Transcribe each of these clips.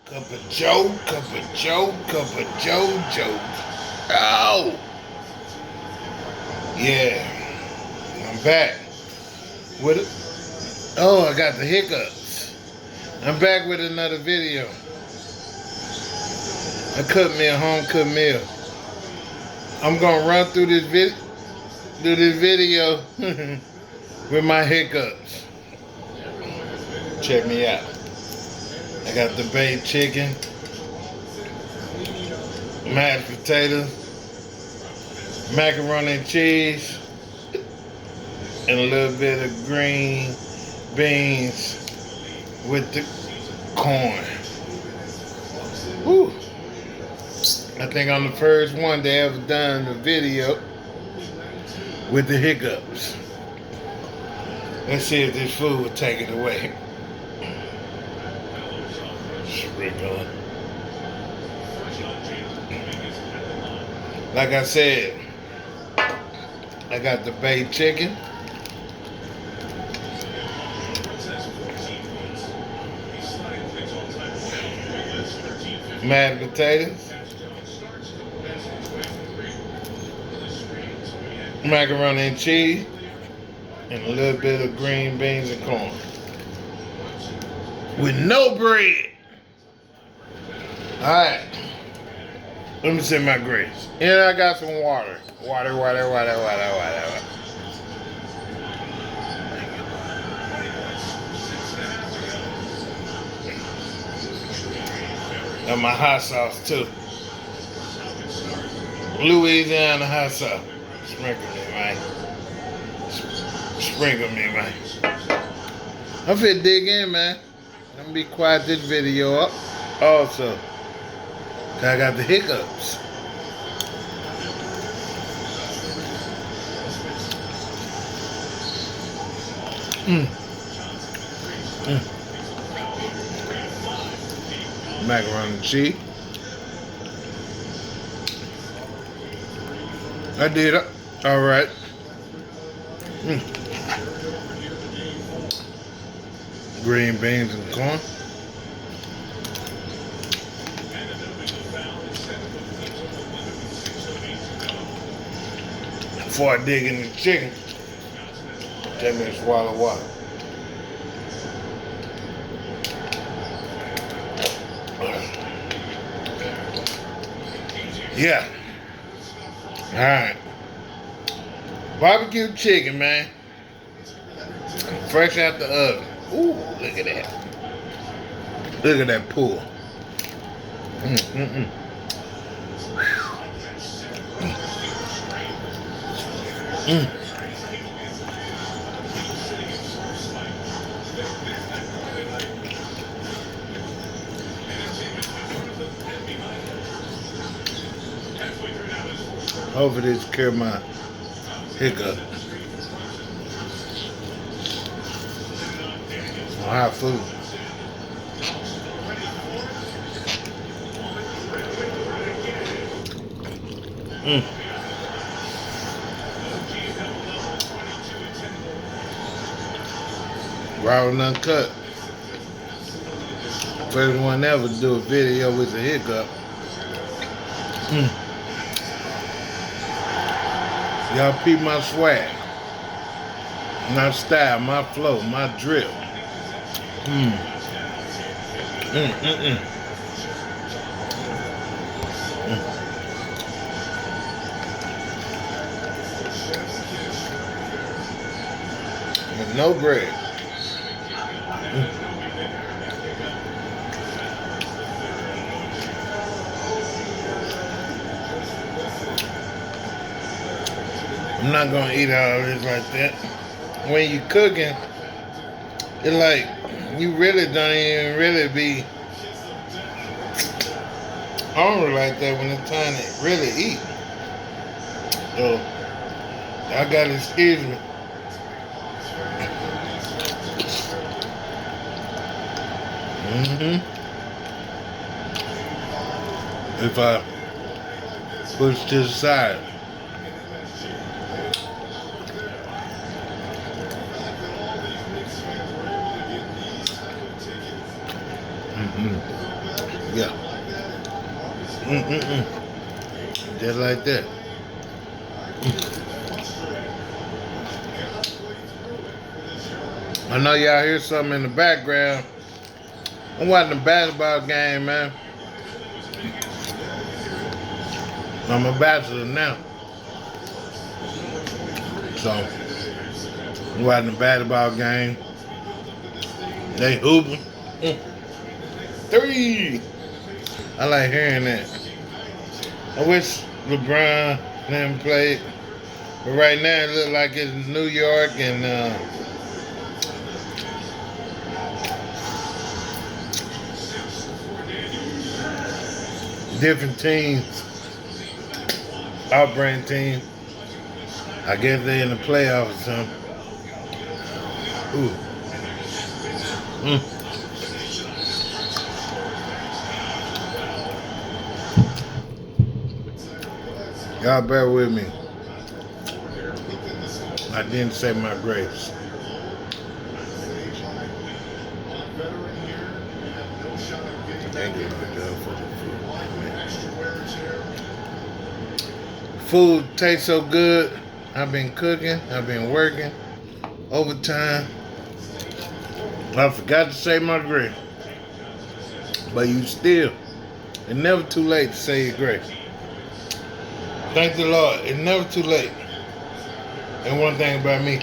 Cup of Joe, cup of Joe, cup of Joe, Joe. Oh! Yeah. I'm back. With it. Oh, I got the hiccups. I'm back with another video. I cooked me a home cooked meal. I'm gonna run through this video with my hiccups. Check me out. I got the baked chicken, mashed potatoes, macaroni and cheese, and a little bit of green beans with the corn. Whew. I think I'm the first one they ever done a video with the hiccups. Let's see if this food will take it away. Sprinkle. Like I said, I got the baked chicken, mashed potatoes, macaroni and cheese, and a little bit of green beans and corn. With no bread. Alright. Let me see my grits. And I got some water. Water. And my hot sauce too. Louisiana hot sauce. Sprinkle me, man. Sprinkle me, man. I'm finna dig in, man. I'm gonna be quiet this video up. Also, I got the hiccups. Macaroni and cheese. I did it. All right. Green beans and corn. Before I dig in the chicken, take me a swallow of water. Yeah. All right. Barbecue chicken, man. Fresh out the oven. Ooh, look at that. Look at that pull. Hopefully this cure my hiccup. Hot food. Raw and uncut. First one ever to do a video with a hiccup. Y'all peep my swag, my style, my flow, my drip. With no bread. I'm not gonna eat all of this like that. When you cooking, it's like you really don't even really be hungry like that when it's time to really eat. So I gotta excuse me. If I push to the side. Mm. Yeah. Mm-mm-mm. Just like that. I know y'all hear something in the background. I'm watching a basketball game, man. I'm a bachelor now. So, I'm watching a basketball game. They hooping. Three. I like hearing that. I wish LeBron didn't play. But right now it looks like it's New York and different teams. Our brand team. I guess they in the playoffs or something. Ooh. Mm. Y'all bear with me. I didn't say my grace. Thank you, Joe, for the food. Food tastes so good. I've been cooking. I've been working overtime. I forgot to say my grace. But you still, it's never too late to say your grace. Thank the Lord. It's never too late. And one thing about me,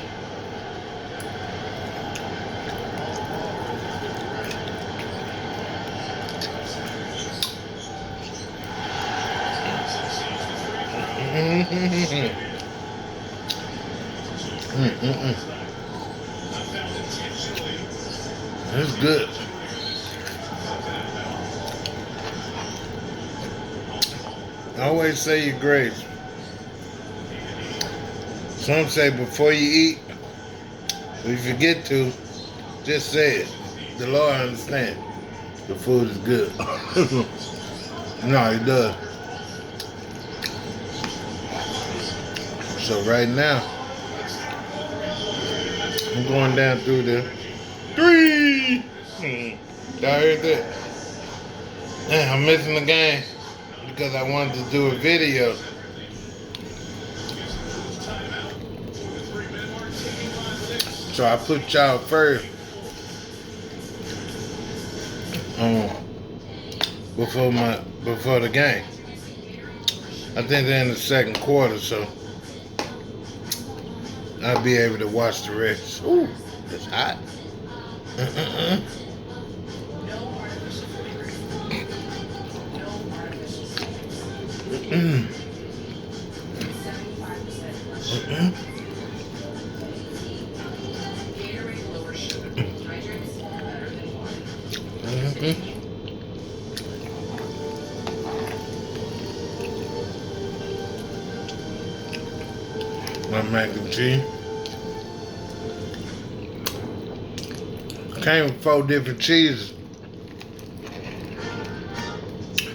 it's good. Always say your grace. Some say before you eat, if you forget to, just say it. The Lord understands. The food is good. No, He does. So right now, I'm going down through there. 3. Y'all heard that? Man, I'm missing the game because I wanted to do a video. So I put y'all first before the game. I think they're in the second quarter, so I'll be able to watch the rest. Ooh, it's hot. My mac and cheese came with 4 different cheeses,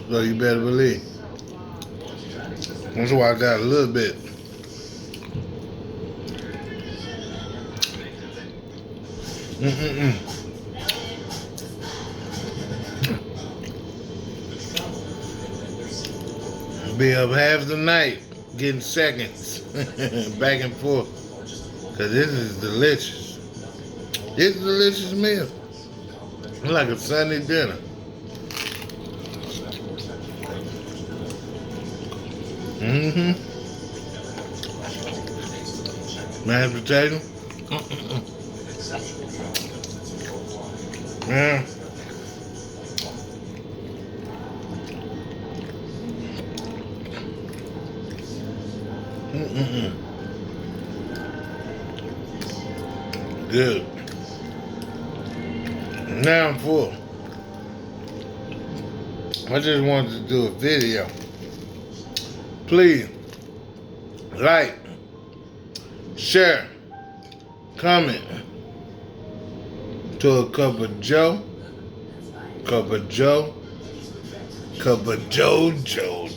so you better believe. That's why I got a little bit. Be up half the night getting seconds back and forth, because this is delicious. This is a delicious meal. It's like a Sunday dinner. Mashed potato. Yeah. Good. Now I'm full. I just wanted to do a video. Please like, share, comment to a cup of Joe, Joe.